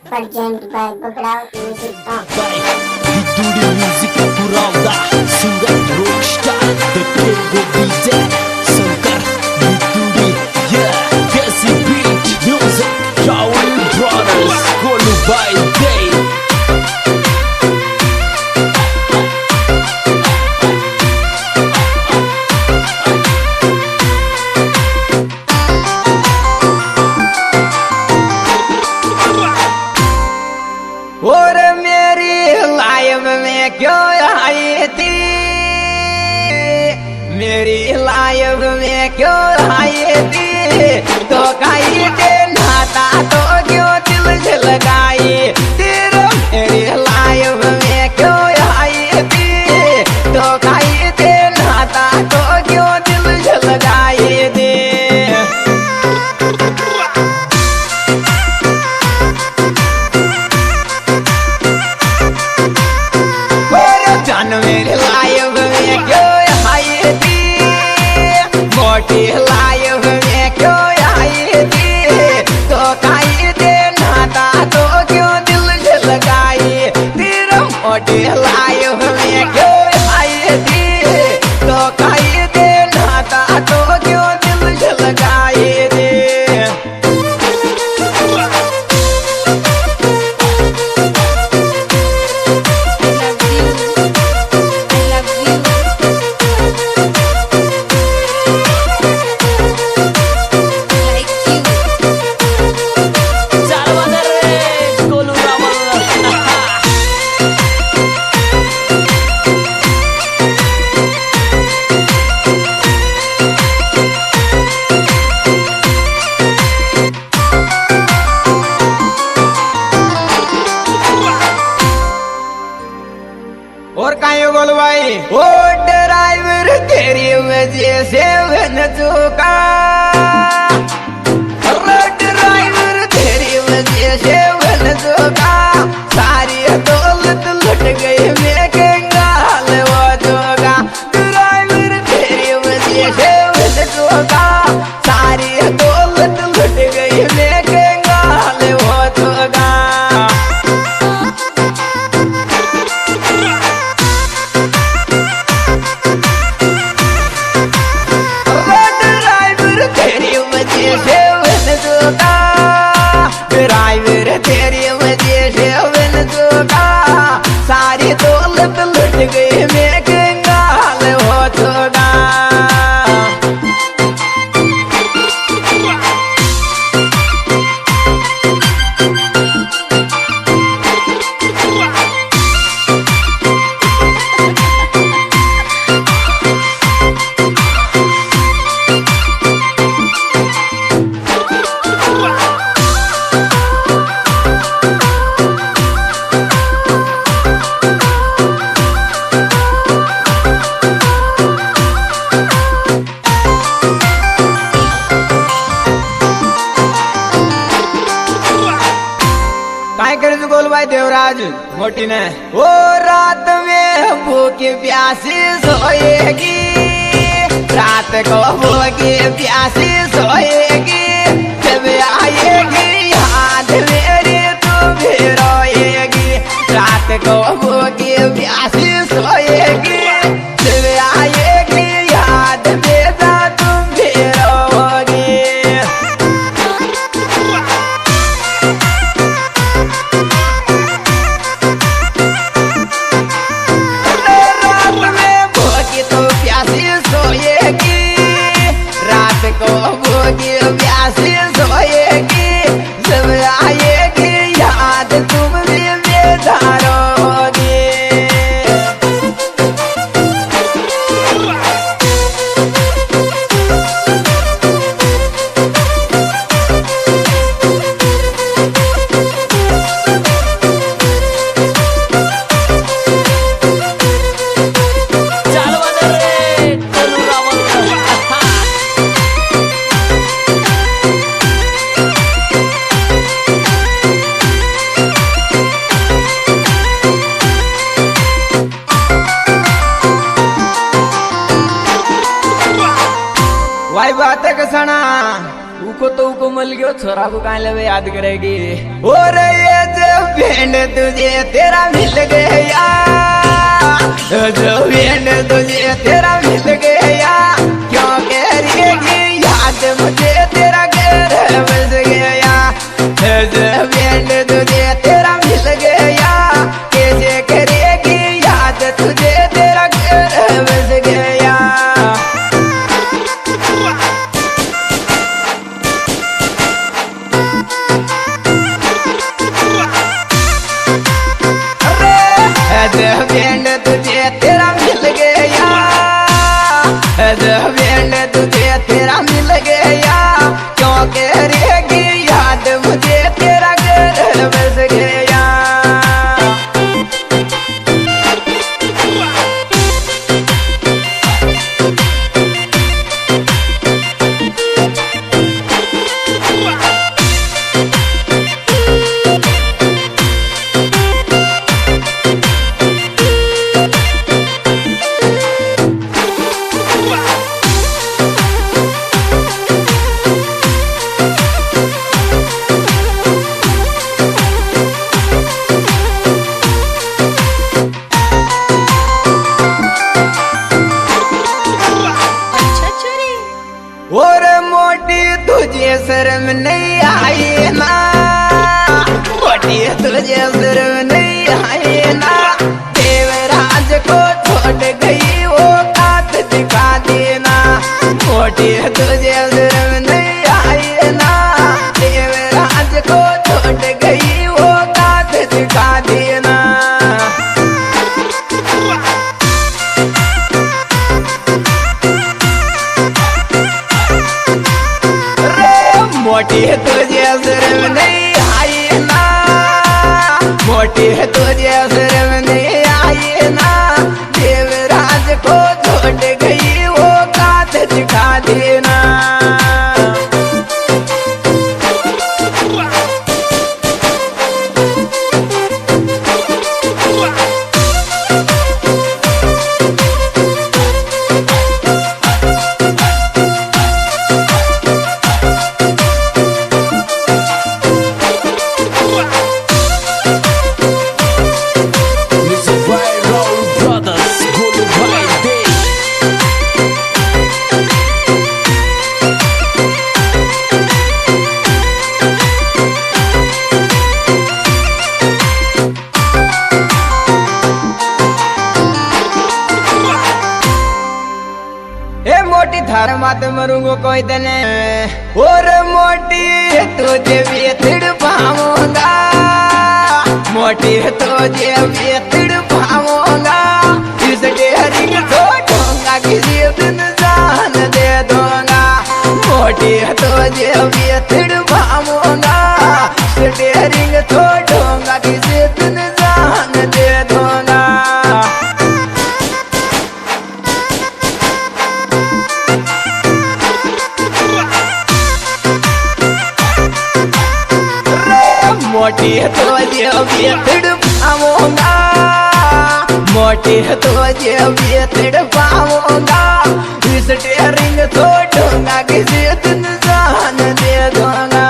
Presented by Bagrao Music Talk. Hituri música purada, singer rockstar, the Prego DJ, Sankar, Hituri, yeah, Desi Beat, music, Travel Brothers, Golu by Day. और मेरी life में क्यों आई थी, मेरी life में क्यों आई थी, तो कहीं के नाता तो क्यों दिल से लगाई, तेरा मेरी लाइफ में क्यों आई थी, तो कहीं के नाता तो क्यों दिल से लगाई थी। मेरी लाइफ में क्यों आई थी, मोटी लाइफ में क्यों आई थी, तो कहीं दे नाता तो क्यों दिल से लगाई, तेरा मोटी लाइफ में क्यों आई थी, तो कहीं दे नाता तो क्यों दिल से लगाई थी। और कहीं बोल भाई, ओ ड्राइवर तेरी वजह से बन चुका, ड्राइवर तेरी वजह से बन चुका, सारी दौलत लुट गई मैं कंगाल हो चुका, ड्राइवर तेरी वजह से बन चुका, सारी दौलत लुट गई मैं कंगाल हो चुका। ड्राइवर तेरी वजह से बन चुका, सारी दौलत लुट गई मैं कंगाल हो चुका। गोल भाई देवराज मोटी ने, ओ रात में भूखी प्यासी सोएगी, रात को भूखी प्यासी सोएगी, जब आएगी याद मेरी तू भी रोएगी, रात को भूखी प्यासी सोएगी, जब आएगी याद मेरा तुम भी रोओगी। रात को भूखी प्यासी सोएगी, मिल गयो छोरा को कहाँ लवे याद करेगी। और ये जो बैंड तुझे तेरा मिल गया, जो बैंड तुझे तेरा मिल गया, क्यों करेगी याद मुझे तेरा घर बस गया। जो बैंड तुझे तेरा मिल गया, कैसे करेगी याद तुझे तेरा घर बस गया। जो बैंड तुझे तेरा मिल गया, जो बैंड तुझे तेरा मिल गया, क्यों करेगी याद मुझे तेरा घर बस गया। और मोटी तुझे शर्म नहीं आई ना, मोटी तुझे शर्म नहीं आई ना, देवराज को छोड़ गई वो कात दिखा देना। मोटी तुझे शर्म नहीं आई ना, देवराज को छोड़ गई वो कात दिखा देना। मोटी तुझे शर्म नहीं आई ना, मोटी तुझे शर्म नहीं आई ना, देवराज को छोड़ गई वो कात दिखा देना। मोटी थार मात मरूंगो कोई दिन, और मोटी तुझे भी तिड़ पाऊंगा, मोटी तुझे भी तिड़ पाऊंगा, इस डेहरी को छोड़ूंगा किसी दिन जान दे दूंगा। मोटी तुझे भी तिड़ पाऊंगा, इस डेहरी को छोड़ूंगा किसी दिन जान दे दूंगा। मोटी तुझे भी तिड़ पाऊंगा, मोटी तुझे भी तिड़ पाऊंगा, इस डेयरिंग छोड़ूंगा किसी दिन जान दे दूंगा।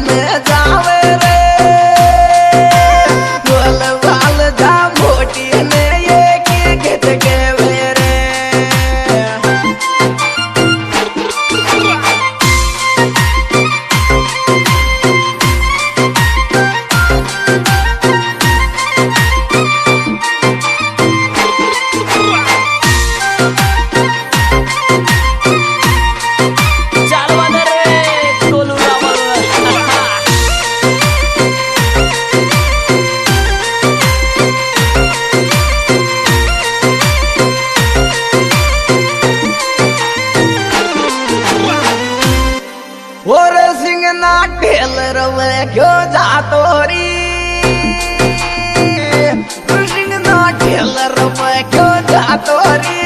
में जावे रे बोल बाल जा मोटी ने ये की गीत गावे रे और सिंह ना ढेल रवे क्यों जातो री सिंह ना ढेल रवे क्यों जातो री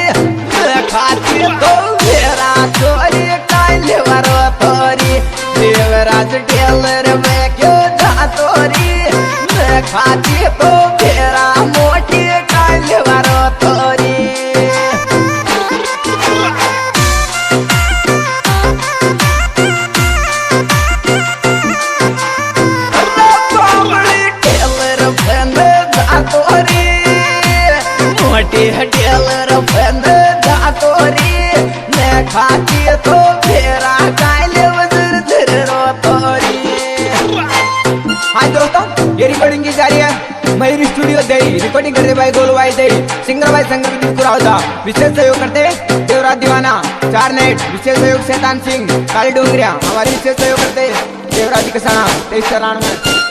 खाती तो मेरा चोरी काले वरो तोरी देवराज ढेल रवे क्यों जातो री खाती तो मेरा मोटी काले वरो तोरी मोटी हटेलर बंद जातोरी ने खाती तो फेरा काले वजर धर रोतोरी। हाय दोस्तों, ये रिकॉर्डिंग की जा रही है मयूरी स्टूडियो देई। रिकॉर्डिंग करते भाई गोलू भाई देई, सिंगर भाई संगर विद्युत कुरावदा, विशेष सहयोग करते देवराज दीवाना, चार नेट, विशेष सहयोग शैतान सिंह, काली डोंगरिया, हमारे विशेष सहयोग करते देवराज कसाना 23 में